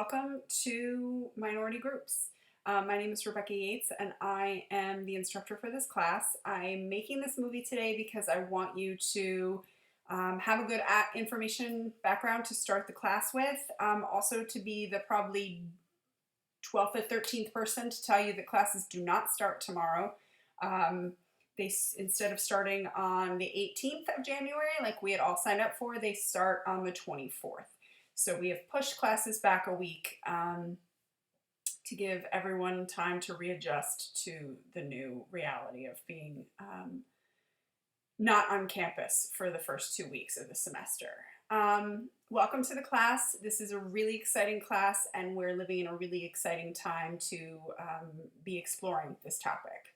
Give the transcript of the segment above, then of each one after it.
Welcome to Minority Groups. My name is Rebecca Yates and I am the instructor for this class. I'm making this movie today because I want you to have a good information background to start the class with. Also to be the probably 12th or 13th person to tell you that classes do not start tomorrow. Instead of starting on the 18th of January, like we had all signed up for, they start on the 24th. So we have pushed classes back a week to give everyone time to readjust to the new reality of being not on campus for the first 2 weeks of the semester. Welcome to the class. This is a really exciting class and we're living in a really exciting time to be exploring this topic.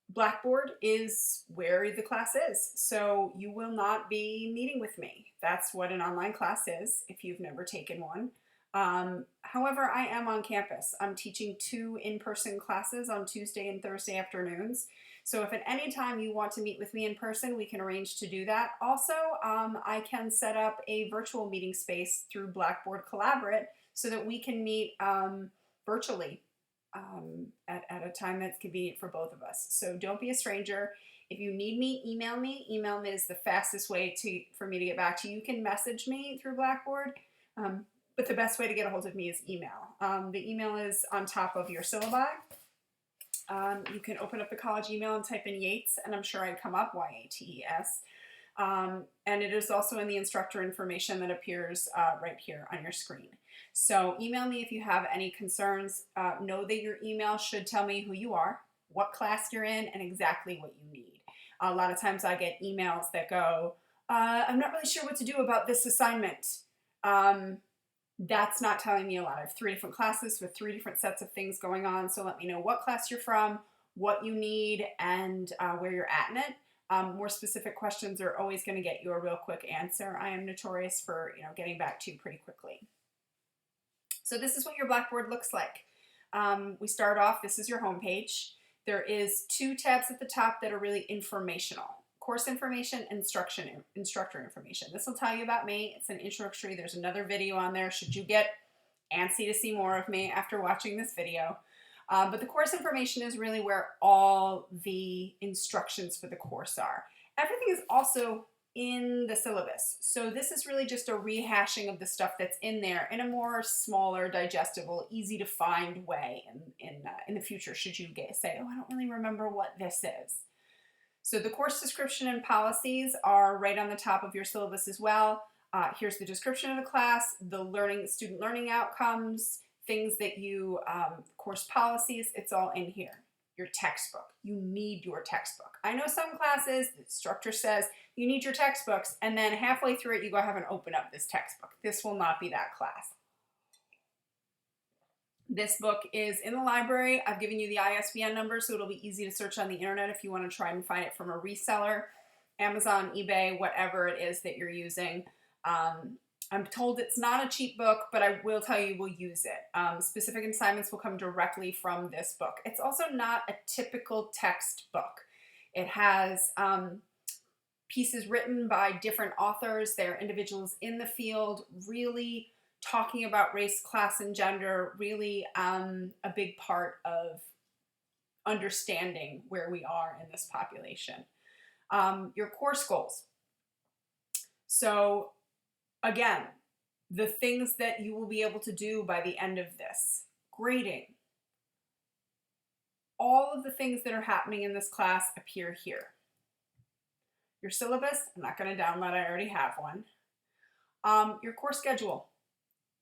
Blackboard is where the class is, so you will not be meeting with me. That's what an online class is if you've never taken one. However, I am on campus. I'm teaching 2 in-person classes on Tuesday and Thursday afternoons. So if at any time you want to meet with me in person, we can arrange to do that. Also, I can set up a virtual meeting space through Blackboard Collaborate so that we can meet virtually at a time that's convenient for both of us. So don't be a stranger. If you need me, email me. Email me is the fastest way for me to get back to you. You can message me through Blackboard, but the best way to get a hold of me is email. The email is on top of your syllabi. You can open up the college email and type in Yates, and I'm sure I'd come up, Y-A-T-E-S. And it is also in the instructor information that appears right here on your screen. So email me if you have any concerns. Know that your email should tell me who you are, what class you're in, and exactly what you need. A lot of times I get emails that go, I'm not really sure what to do about this assignment. That's not telling me a lot. I have 3 different classes with 3 different sets of things going on. So let me know what class you're from, what you need, and where you're at in it. More specific questions are always going to get you a real quick answer. I am notorious for getting back to you pretty quickly. So this is what your Blackboard looks like. We start off, this is your home page. There is 2 tabs at the top that are really informational. Course information, instructor information. This will tell you about me. It's an introductory. There's another video on there should you get antsy to see more of me after watching this video. But the course information is really where all the instructions for the course are. Everything is also in the syllabus. So this is really just a rehashing of the stuff that's in there in a more smaller, digestible, easy to find way in the future should you say, oh, I don't really remember what this is. So the course description and policies are right on the top of your syllabus as well. Here's the description of the class, the student learning outcomes, things that you, course policies, it's all in here. Your textbook. You need your textbook. I know some classes, the instructor says, you need your textbooks, and then halfway through it, you go have and open up this textbook. This will not be that class. This book is in the library. I've given you the ISBN number, so it'll be easy to search on the internet if you want to try and find it from a reseller, Amazon, eBay, whatever it is that you're using. I'm told it's not a cheap book, but I will tell you we'll use it. Specific assignments will come directly from this book. It's also not a typical textbook. It has pieces written by different authors. They're individuals in the field, really talking about race, class, and gender, really a big part of understanding where we are in this population. Your course goals. So again, the things that you will be able to do by the end of this. Grading. All of the things that are happening in this class appear here. Your syllabus, I'm not going to download, I already have one. Your course schedule.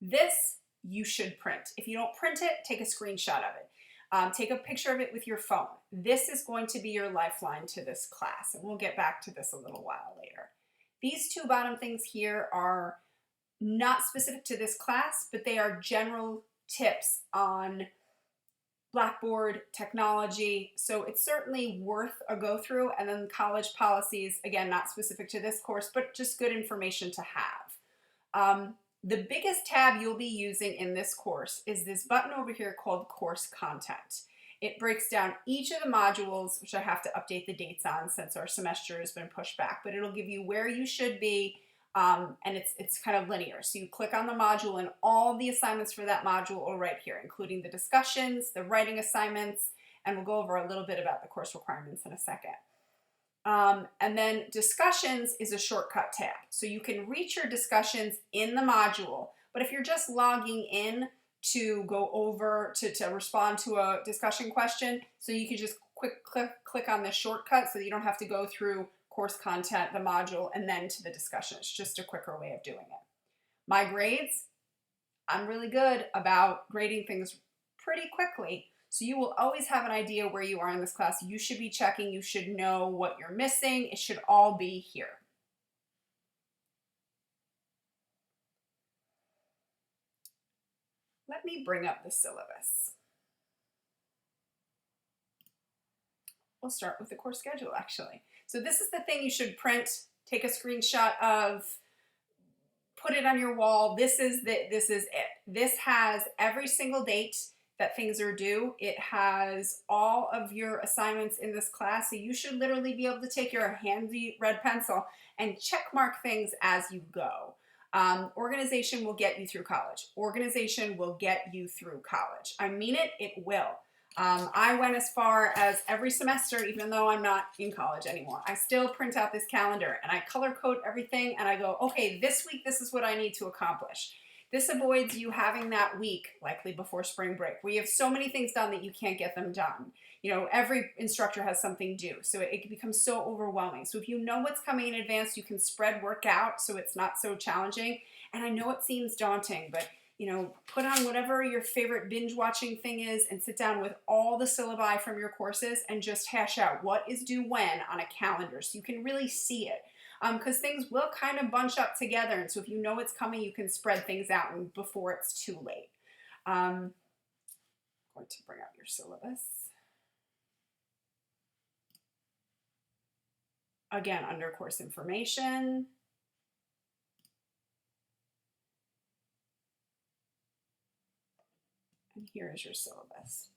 This you should print. If you don't print it, take a screenshot of it. Take a picture of it with your phone. This is going to be your lifeline to this class, and we'll get back to this a little while later. These 2 bottom things here are not specific to this class, but they are general tips on Blackboard technology. So it's certainly worth a go through. And then college policies, again, not specific to this course, but just good information to have. The biggest tab you'll be using in this course is this button over here called Course Content. It breaks down each of the modules, which I have to update the dates on since our semester has been pushed back, but it'll give you where you should be, And it's kind of linear. So you click on the module and all the assignments for that module are right here, including the discussions, the writing assignments, and we'll go over a little bit about the course requirements in a second. And then discussions is a shortcut tab. So you can reach your discussions in the module, but if you're just logging in to go over to respond to a discussion question, so you can just click on this shortcut so that you don't have to go through course content, the module, and then to the discussion. It's just a quicker way of doing it. My grades, I'm really good about grading things pretty quickly. So you will always have an idea where you are in this class. You should be checking. You should know what you're missing. It should all be here. Let me bring up the syllabus. We'll start with the course schedule, actually. So this is the thing you should print, take a screenshot of, put it on your wall. This is it. This has every single date that things are due. It has all of your assignments in this class. So you should literally be able to take your handy red pencil and check mark things as you go. Organization will get you through college. Organization will get you through college. I mean it, it will. I went as far as every semester, even though I'm not in college anymore, I still print out this calendar and I color code everything and I go, okay, this week, this is what I need to accomplish. This avoids you having that week, likely before spring break, where you have so many things done that you can't get them done. You know, every instructor has something due, so it becomes so overwhelming. So if you know what's coming in advance, you can spread work out so it's not so challenging. And I know it seems daunting, but you know, put on whatever your favorite binge watching thing is and sit down with all the syllabi from your courses and just hash out what is due when on a calendar so you can really see it. Because things will kind of bunch up together. And so if you know it's coming, you can spread things out and before it's too late. I'm going to bring up your syllabus. Again, under course information. And here is your syllabus.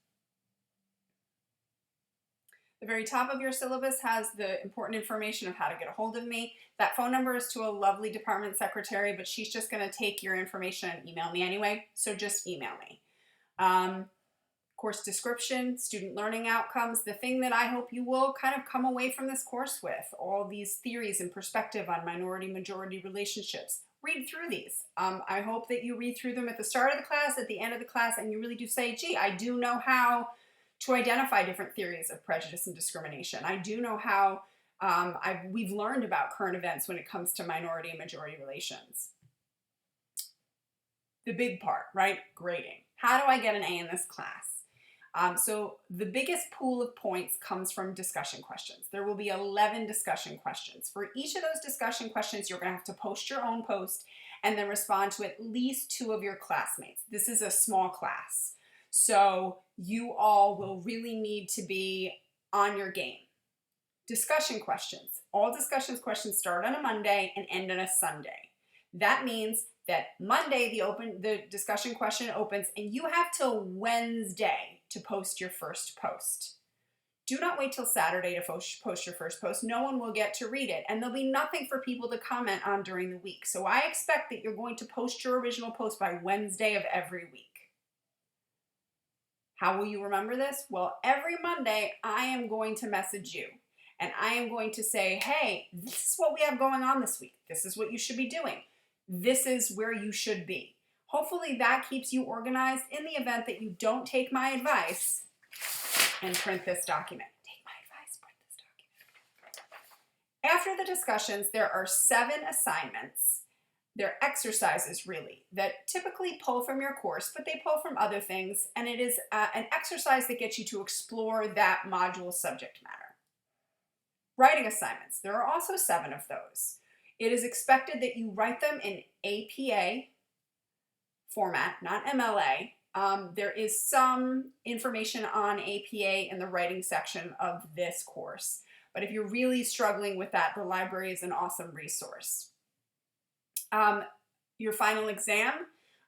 The very top of your syllabus has the important information of how to get a hold of me. That phone number is to a lovely department secretary, but she's just going to take your information and email me anyway, so just email me. Course description, student learning outcomes, the thing that I hope you will kind of come away from this course with, all these theories and perspective on minority-majority relationships. Read through these. I hope that you read through them at the start of the class, at the end of the class, and you really do say, gee, I do know how to identify different theories of prejudice and discrimination. I do know how we've learned about current events when it comes to minority and majority relations. The big part, right? Grading. How do I get an A in this class? So the biggest pool of points comes from discussion questions. There will be 11 discussion questions. For each of those discussion questions, you're going to have to post your own post and then respond to at least 2 of your classmates. This is a small class. So you all will really need to be on your game. Discussion questions. All discussion questions start on a Monday and end on a Sunday. That means that Monday the discussion question opens and you have till Wednesday to post your first post. Do not wait till Saturday to post your first post. No one will get to read it and there'll be nothing for people to comment on during the week. So I expect that you're going to post your original post by Wednesday of every week. How will you remember this? Well, every Monday I am going to message you and I am going to say, hey, this is what we have going on this week. This is what you should be doing. This is where you should be. Hopefully that keeps you organized in the event that you don't take my advice and print this document. Take my advice, print this document. After the discussions, there are 7 assignments. They're exercises, really, that typically pull from your course, but they pull from other things, and it is an exercise that gets you to explore that module subject matter. Writing assignments. There are also 7 of those. It is expected that you write them in APA format, not MLA. There is some information on APA in the writing section of this course, but if you're really struggling with that, the library is an awesome resource. Your final exam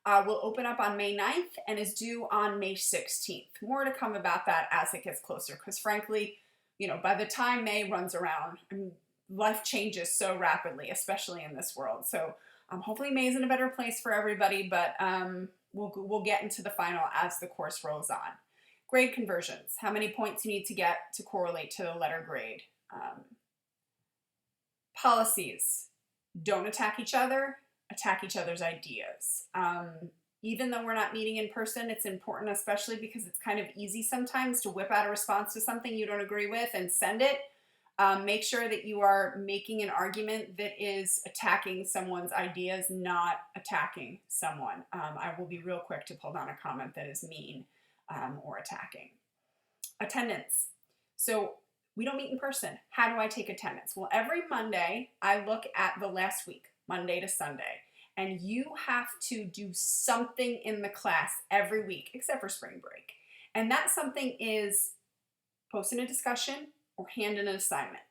will open up on May 9th and is due on May 16th. More to come about that as it gets closer, because frankly, you know, by the time May runs around, life changes so rapidly, especially in this world. So hopefully May's in a better place for everybody, but we'll get into the final as the course rolls on. Grade conversions, how many points you need to get to correlate to the letter grade. Policies, don't attack each other, attack each other's ideas. Even though we're not meeting in person, it's important, especially because it's kind of easy sometimes to whip out a response to something you don't agree with and send it. Make sure that you are making an argument that is attacking someone's ideas, not attacking someone. I will be real quick to pull down a comment that is mean or attacking. Attendance. So we don't meet in person. How do I take attendance? Well, every Monday I look at the last week, Monday to Sunday, and you have to do something in the class every week, except for spring break. And that something is post in a discussion or hand in an assignment.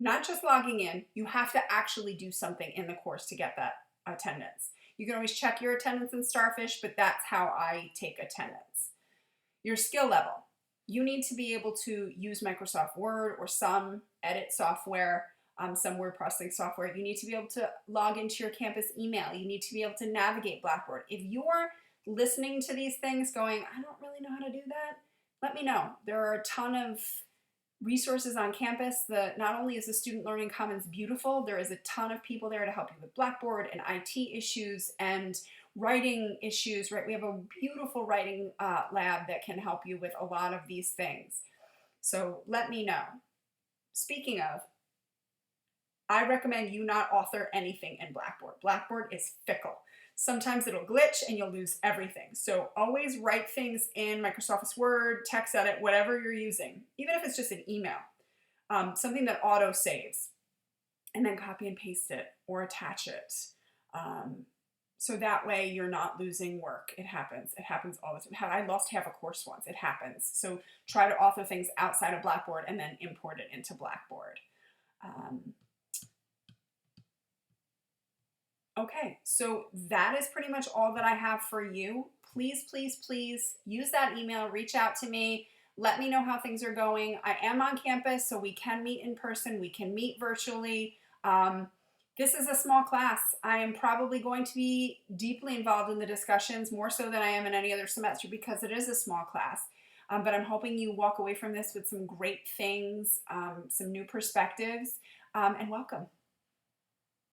Not just logging in, you have to actually do something in the course to get that attendance. You can always check your attendance in Starfish, but that's how I take attendance. Your skill level. You need to be able to use Microsoft Word or some edit software, some word processing software. You need to be able to log into your campus email. You need to be able to navigate Blackboard. If you're listening to these things going, I don't really know how to do that, let me know. There are a ton of resources on campus. Not only is the Student Learning Commons beautiful, there is a ton of people there to help you with Blackboard and IT issues and writing issues, right? We have a beautiful writing lab that can help you with a lot of these things. So let me know. Speaking of, I recommend you not author anything in Blackboard. Blackboard is fickle. Sometimes it'll glitch and you'll lose everything. So always write things in Microsoft Word, TextEdit, whatever you're using, even if it's just an email, something that auto saves, and then copy and paste it or attach it. So that way you're not losing work. It happens. It happens all the time. I lost half a course once. It happens. So try to author things outside of Blackboard and then import it into Blackboard. Okay, so that is pretty much all that I have for you. Please, please, please use that email, reach out to me, let me know how things are going. I am on campus, so we can meet in person, we can meet virtually. This is a small class. I am probably going to be deeply involved in the discussions, more so than I am in any other semester because it is a small class. But I'm hoping you walk away from this with some great things, some new perspectives, and welcome.